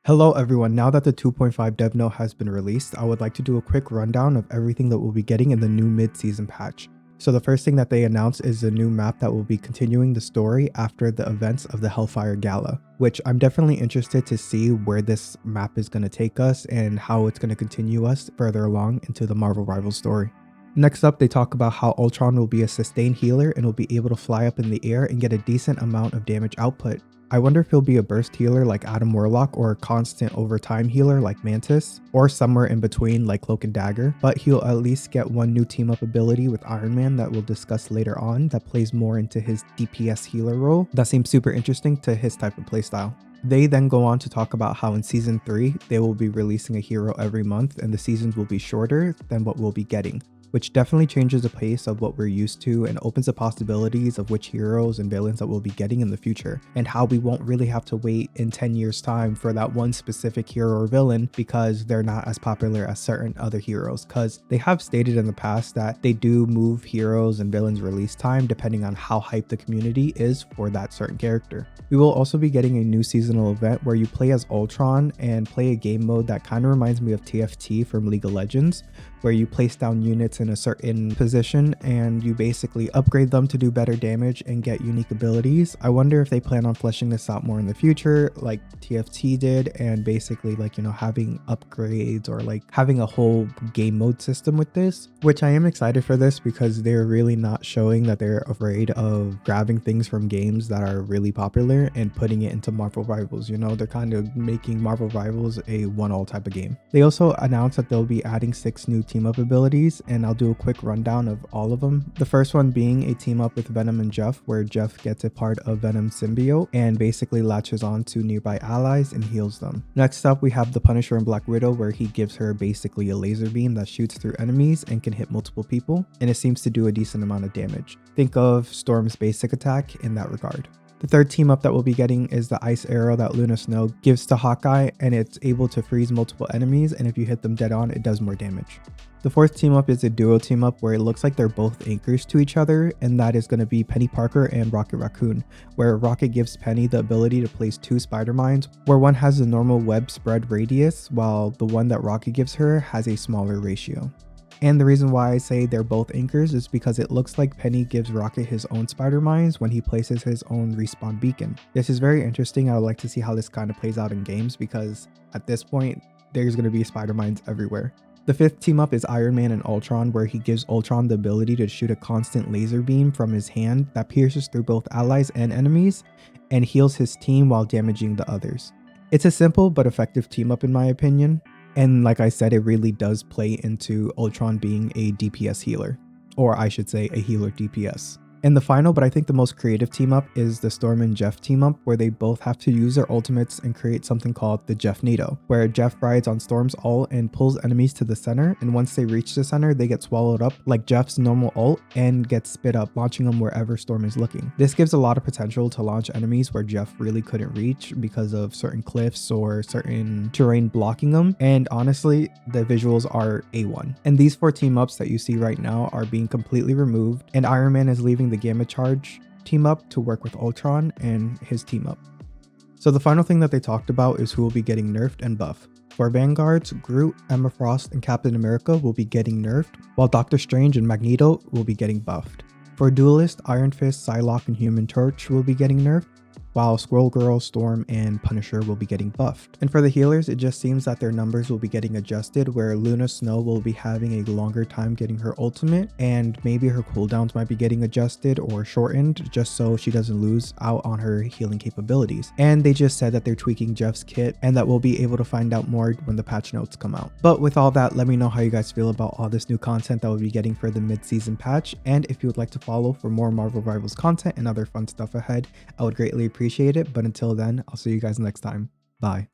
Hello everyone, now that the 2.5 DevNote has been released, I would like to do a quick rundown of everything that we'll be getting in the new mid-season patch. So the first thing that they announced is the new map that will be continuing the story after the events of the Hellfire Gala, which I'm definitely interested to see where this map is going to take us and how it's going to continue us further along into the Marvel Rivals story. Next up, they talk about how Ultron will be a sustained healer and will be able to fly up in the air and get a decent amount of damage output. I wonder if he'll be a burst healer like Adam Warlock or a constant overtime healer like Mantis, or somewhere in between like Cloak and Dagger, but he'll at least get one new team up ability with Iron Man that we'll discuss later on that plays more into his DPS healer role. That seems super interesting to his type of playstyle. They then go on to talk about how in Season 3, they will be releasing a hero every month and the seasons will be shorter than what we'll be getting, which definitely changes the pace of what we're used to and opens the possibilities of which heroes and villains that we'll be getting in the future, and how we won't really have to wait in 10 years time for that one specific hero or villain because they're not as popular as certain other heroes, because they have stated in the past that they do move heroes and villains release time depending on how hyped the community is for that certain character. We will also be getting a new seasonal event where you play as Ultron and play a game mode that kind of reminds me of TFT from League of Legends, where you place down units in a certain position and you basically upgrade them to do better damage and get unique abilities. I wonder if they plan on fleshing this out more in the future like TFT did, and basically like, you know, having upgrades or like having a whole game mode system with this, which I am excited for this because they're really not showing that they're afraid of grabbing things from games that are really popular and putting it into Marvel Rivals. You know, they're kind of making Marvel Rivals a one-all type of game. They also announced that they'll be adding 6 new team up abilities, and I'll do a quick rundown of all of them. The first one being a team up with Venom and Jeff, where Jeff gets a part of Venom's symbiote and basically latches on to nearby allies and heals them. Next up, we have the Punisher and Black Widow, where he gives her basically a laser beam that shoots through enemies and can hit multiple people, and it seems to do a decent amount of damage. Think of Storm's basic attack in that regard. The third team up that we'll be getting is the ice arrow that Luna Snow gives to Hawkeye, and it's able to freeze multiple enemies, and if you hit them dead on, it does more damage. The fourth team up is a duo team up where it looks like they're both anchors to each other, and that is going to be Penny Parker and Rocket Raccoon, where Rocket gives Penny the ability to place 2 spider mines, where one has a normal web spread radius while the one that Rocket gives her has a smaller ratio. And the reason why I say they're both anchors is because it looks like Penny gives Rocket his own spider mines when he places his own respawn beacon. This is very interesting. I would like to see how this kind of plays out in games, because at this point there's going to be spider mines everywhere. The fifth team up is Iron Man and Ultron, where he gives Ultron the ability to shoot a constant laser beam from his hand that pierces through both allies and enemies and heals his team while damaging the others. It's a simple but effective team up in my opinion. And like I said, it really does play into Ultron being a DPS healer, or I should say a healer DPS. And the final, but I think the most creative team up is the Storm and Jeff team up, where they both have to use their ultimates and create something called the Jeff-Nado, where Jeff rides on Storm's ult and pulls enemies to the center, and once they reach the center, they get swallowed up like Jeff's normal ult and get spit up, launching them wherever Storm is looking. This gives a lot of potential to launch enemies where Jeff really couldn't reach because of certain cliffs or certain terrain blocking them, and honestly, the visuals are A1. And these 4 team ups that you see right now are being completely removed, and Iron Man is leaving the Gamma Charge team up to work with Ultron and his team up. So the final thing that they talked about is who will be getting nerfed and buffed. For Vanguards, Groot, Emma Frost, and Captain America will be getting nerfed, while Doctor Strange and Magneto will be getting buffed. For Duelist, Iron Fist, Psylocke, and Human Torch will be getting nerfed, while Squirrel Girl, Storm, and Punisher will be getting buffed. And for the healers, it just seems that their numbers will be getting adjusted, where Luna Snow will be having a longer time getting her ultimate, and maybe her cooldowns might be getting adjusted or shortened just so she doesn't lose out on her healing capabilities. And they just said that they're tweaking Jeff's kit and that we'll be able to find out more when the patch notes come out. But with all that, let me know how you guys feel about all this new content that we'll be getting for the mid-season patch, and if you would like to follow for more Marvel Rivals content and other fun stuff ahead, I would greatly appreciate it. But until then, I'll see you guys next time. Bye.